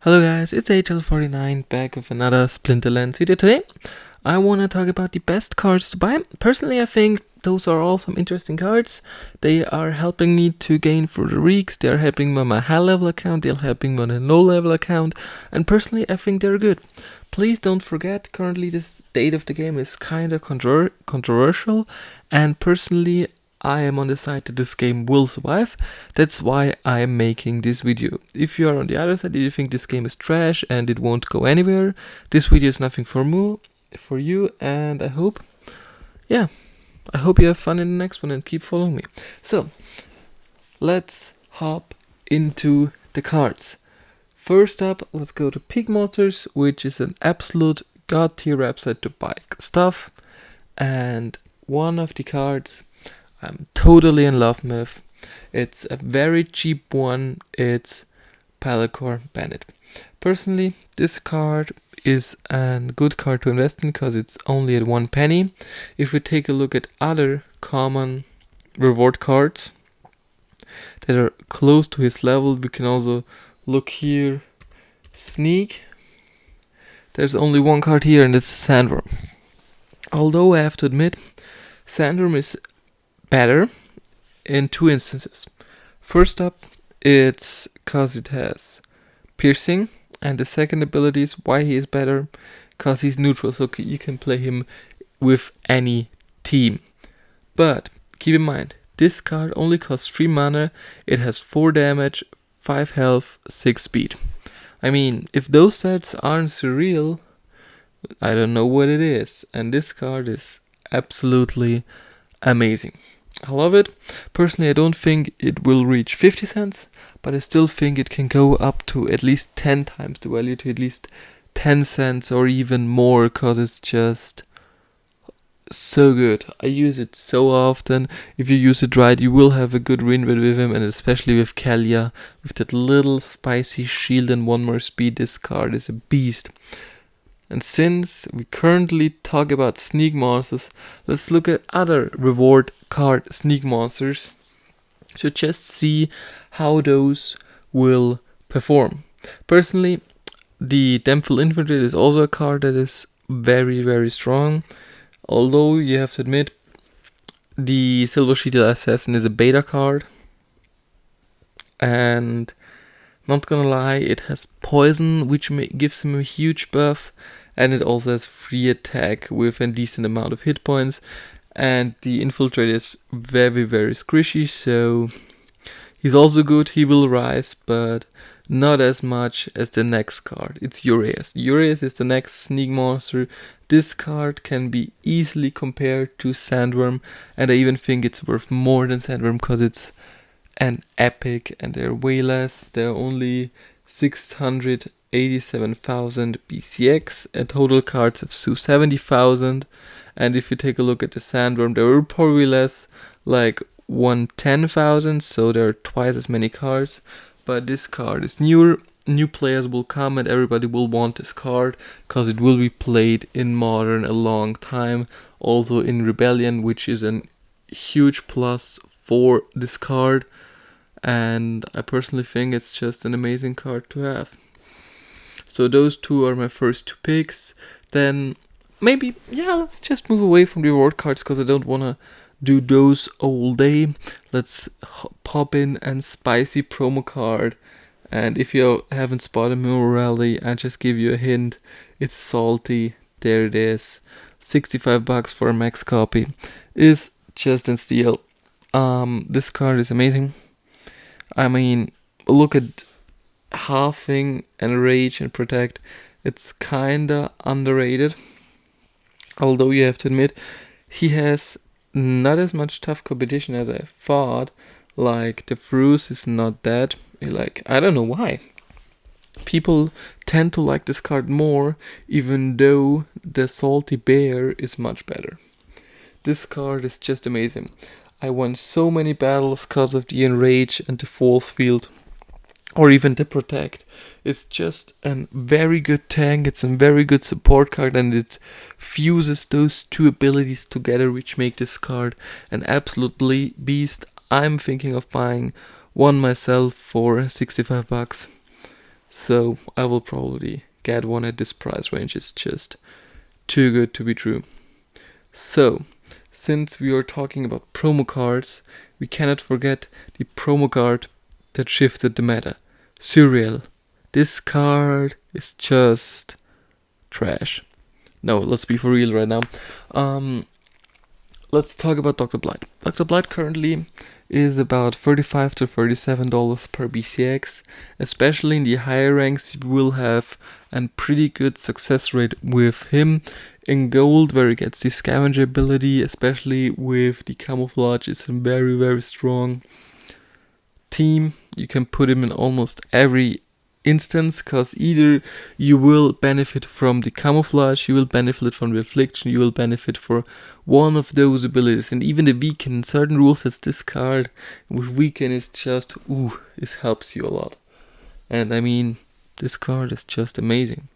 Hello guys, it's Ign Hl04 back with another Splinterlands video. Today I want to talk about the best cards to buy. Personally, I think those are all some interesting cards. They are helping me to gain further weeks, they are helping me on my high level account, they are helping me on a low level account, and personally I think they're good. Please don't forget, currently the state of the game is kinda controversial, and personally I am on the side that this game will survive. That's why I am making this video. If you are on the other side, if you think this game is trash and it won't go anywhere, this video is nothing for you, and I hope you have fun in the next one and keep following me. So, let's hop into the cards. First up, let's go to Pig Motors, which is an absolute god tier website to buy stuff, and one of the cards I'm totally in love with. It's a very cheap one. It's Pelacor Bandit. Personally, this card is a good card to invest in because it's only at 1 penny. If we take a look at other common reward cards that are close to his level, we can also look here. Sneak. There's only one card here, and it's Sandworm. Although I have to admit, Sandworm is better in two instances. First up, it's because it has piercing, and the second ability is why he is better, because he's neutral, so you can play him with any team. But keep in mind, this card only costs 3 mana, it has 4 damage, 5 health, 6 speed. I mean, if those stats aren't surreal, I don't know what it is, and this card is absolutely amazing. I love it. Personally, I don't think it will reach 50 cents, but I still think it can go up to at least 10 times the value, to at least 10 cents or even more, because it's just so good. I use it so often. If you use it right, you will have a good win rate with him, and especially with Kalia, with that little spicy shield and 1 more speed, this card is a beast. And since we currently talk about sneak monsters, let's look at other reward card sneak monsters to just see how those will perform. Personally, the Damphil Infantry is also a card that is very, very strong. Although you have to admit, the Silver Sheeted Assassin is a beta card. And not gonna lie, it has poison, which gives him a huge buff. And it also has free attack with a decent amount of hit points. And the Infiltrator is very, very squishy, so he's also good. He will rise, but not as much as the next card. It's Uraeus. Uraeus is the next sneak monster. This card can be easily compared to Sandworm, and I even think it's worth more than Sandworm because it's an epic, and they're way less. They're only 687,000 BCX, and total cards of 70,000. And if you take a look at the Sandworm, they were probably less, like 110,000, so there are twice as many cards. But this card is newer, new players will come, and everybody will want this card because it will be played in Modern a long time, also in Rebellion, which is a huge plus for this card. And I personally think it's just an amazing card to have. So those two are my first 2 picks. Then maybe, let's just move away from the reward cards because I don't want to do those all day. Let's pop in a spicy promo card. And if you haven't spotted Morale, I just give you a hint. It's salty. There it is. $65 for a max copy is just in steal. This card is amazing. I mean, look at Halving and Rage and Protect. It's kinda underrated. Although you have to admit, he has not as much tough competition as I thought. Like, the Fruce is not that. Like, I don't know why. People tend to like this card more, even though the Salty Bear is much better. This card is just amazing. I won so many battles because of the Enrage and the Force Field, or even the Protect. It's just a very good tank, it's a very good support card, and it fuses those 2 abilities together, which make this card an absolute beast. I'm thinking of buying one myself for $65. So I will probably get one at this price range. It's just too good to be true. So, since we are talking about promo cards, we cannot forget the promo card that shifted the meta. Surreal. This card is just trash. No, let's be for real right now. Let's talk about Dr. Blight. Dr. Blight currently is about $35 to $37 per BCX. Especially in the higher ranks, you will have a pretty good success rate with him. In gold, where he gets the scavenger ability, especially with the camouflage, it's a very, very strong team. You can put him in almost every instance, because either you will benefit from the camouflage, you will benefit from the affliction, you will benefit for one of those abilities. And even the weaken, in certain rule sets, this card with weaken is just, this helps you a lot. And I mean, this card is just amazing.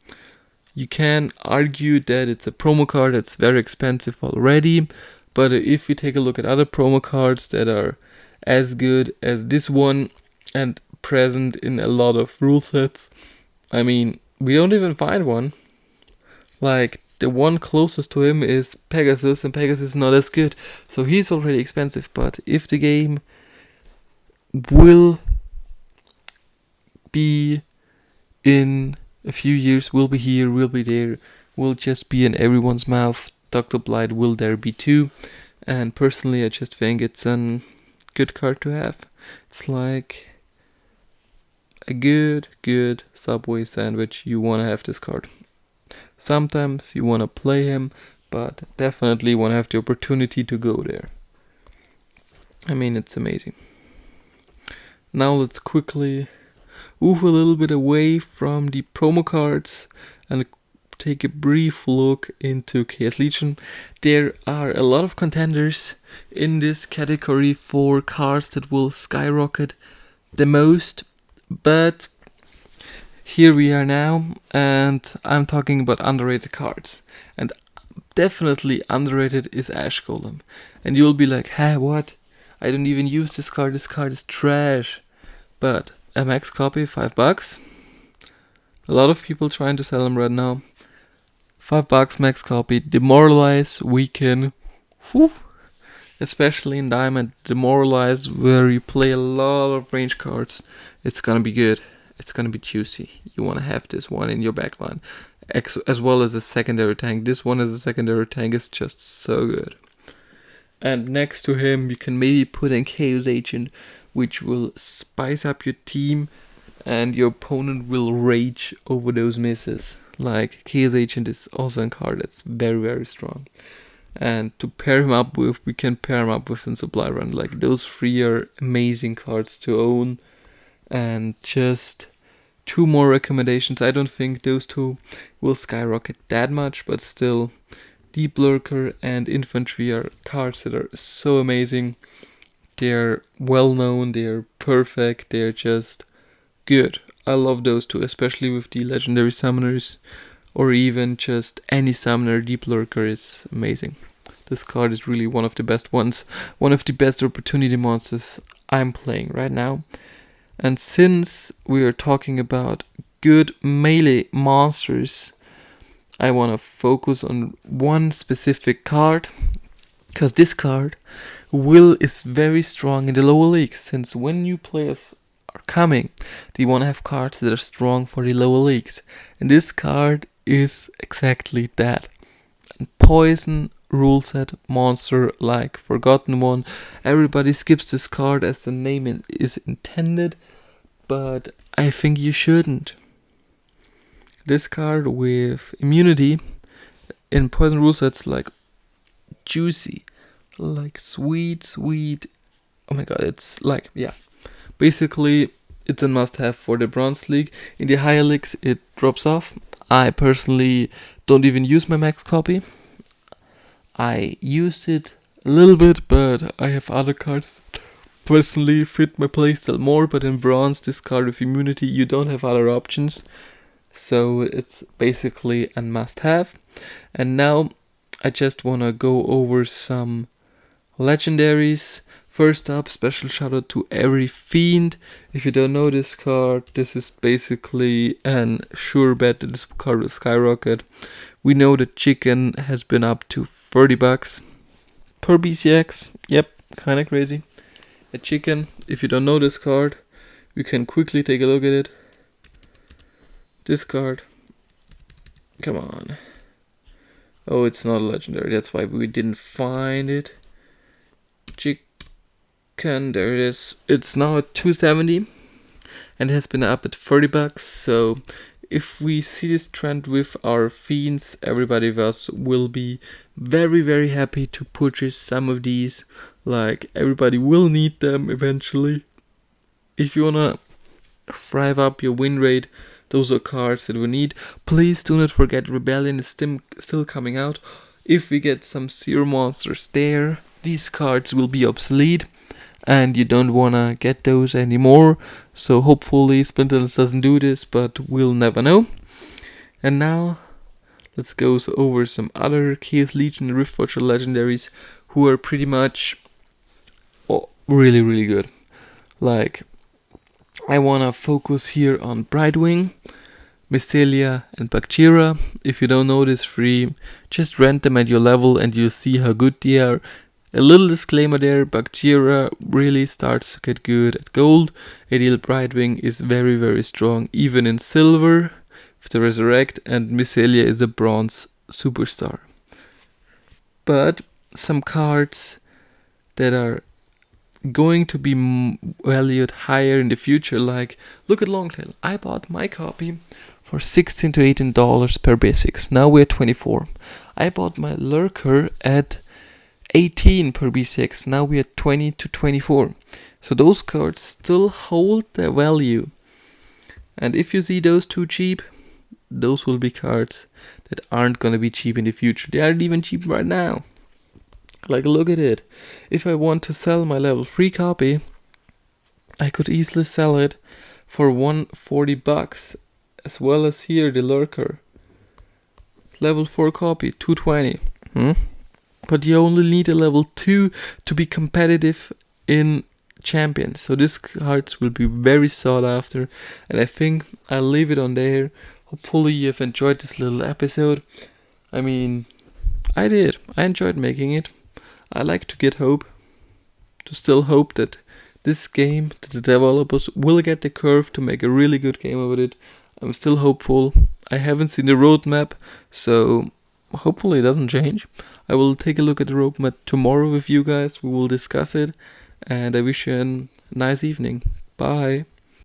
You can argue that it's a promo card that's very expensive already, but if we take a look at other promo cards that are as good as this one and present in a lot of rule sets, I mean, we don't even find one. Like, the one closest to him is Pegasus, and Pegasus is not as good, so he's already expensive. But if the game will be in a few years, will be here, will be there, will just be in everyone's mouth, Dr. Blight will there be too. And personally, I just think it's a good card to have. It's like a good Subway sandwich. You want to have this card. Sometimes you want to play him, but definitely want to have the opportunity to go there. I mean, it's amazing. Now let's quickly move a little bit away from the promo cards and take a brief look into Chaos Legion. There are a lot of contenders in this category for cards that will skyrocket the most, but here we are now, and I'm talking about underrated cards. And definitely underrated is Ash Golem. And you'll be like, hey, what? I don't even use this card is trash. But a max copy, $5. A lot of people trying to sell them right now. $5 max copy, demoralize, weaken, especially in Diamond, demoralize, where you play a lot of range cards. It's gonna be good. It's gonna be juicy. You wanna have this one in your backline, as well as a secondary tank. This one as a secondary tank is just so good. And next to him, you can maybe put in Chaos Agent, which will spice up your team, and your opponent will rage over those misses. Like, Chaos Agent is also a card that's very, very strong. And to pair him up with, we can pair him up with in Supply Run. Like, those three are amazing cards to own. And just two more recommendations. I don't think those two will skyrocket that much, but still, Deep Lurker and Infantry are cards that are so amazing. They're well known, they're perfect, they're just good. I love those two, especially with the legendary summoners, or even just any summoner. Deep Lurker is amazing. This card is really one of the best ones, one of the best opportunity monsters I'm playing right now. And since we are talking about good melee monsters, I want to focus on one specific card, because this card is very strong in the lower leagues, since when new players are coming, they want to have cards that are strong for the lower leagues. And this card is exactly that. A poison rule set monster like Forgotten One. Everybody skips this card as the name is intended, but I think you shouldn't. This card with immunity in poison rule sets, like juicy, like sweet. Oh my god, it's like, yeah. Basically, it's a must-have for the Bronze League. In the higher leagues, it drops off. I personally don't even use my max copy. I used it a little bit, but I have other cards personally fit my playstyle more. But in Bronze, this card with immunity, you don't have other options. So it's basically a must-have. And now I just want to go over some legendaries. First up, special shout out to every fiend. If you don't know this card, this is basically an sure bet that this card will skyrocket. We know that chicken has been up to $30 per BCX. Yep, kinda crazy. A chicken, if you don't know this card, we can quickly take a look at it. This card. Come on. Oh, it's not a legendary, that's why we didn't find it. Chicken, there it is. It's now at 270 and has been up at $30. So if we see this trend with our fiends, everybody of us will be very, very happy to purchase some of these. Like, everybody will need them eventually. If you wanna thrive up your win rate, those are cards that we need. Please do not forget Rebellion is still coming out. If we get some Zero monsters there, these cards will be obsolete and you don't wanna get those anymore. So hopefully Splinterlands doesn't do this, but we'll never know. And now let's go over some other Chaos Legion and Riftwatcher legendaries who are pretty much really, really good. Like, I wanna focus here on Brightwing, Mycelia and Bakjira. If you don't know this free, just rent them at your level and you'll see how good they are. A little disclaimer there, Bakjira really starts to get good at gold. Ideal Brightwing is very, very strong even in silver with the Resurrect, and Mycelia is a bronze superstar. But some cards that are going to be valued higher in the future, like look at Longtail. I bought my copy for $16 to $18 per basics. Now we're 24. I bought my Lurker at 18 per B6. Now we are 20 to 24. So those cards still hold their value. And if you see those too cheap, those will be cards that aren't gonna be cheap in the future. They aren't even cheap right now. Like, look at it. If I want to sell my level 3 copy, I could easily sell it for $140, as well as here the Lurker. Level 4 copy, $220. But you only need a level 2 to be competitive in Champions. So these cards will be very sought after. And I think I'll leave it on there. Hopefully you have enjoyed this little episode. I mean, I did. I enjoyed making it. I like to get hope. To still hope that this game, that the developers will get the curve to make a really good game of it. I'm still hopeful. I haven't seen the roadmap, so hopefully it doesn't change. I will take a look at the roadmap tomorrow with you guys. We will discuss it. And I wish you a nice evening. Bye.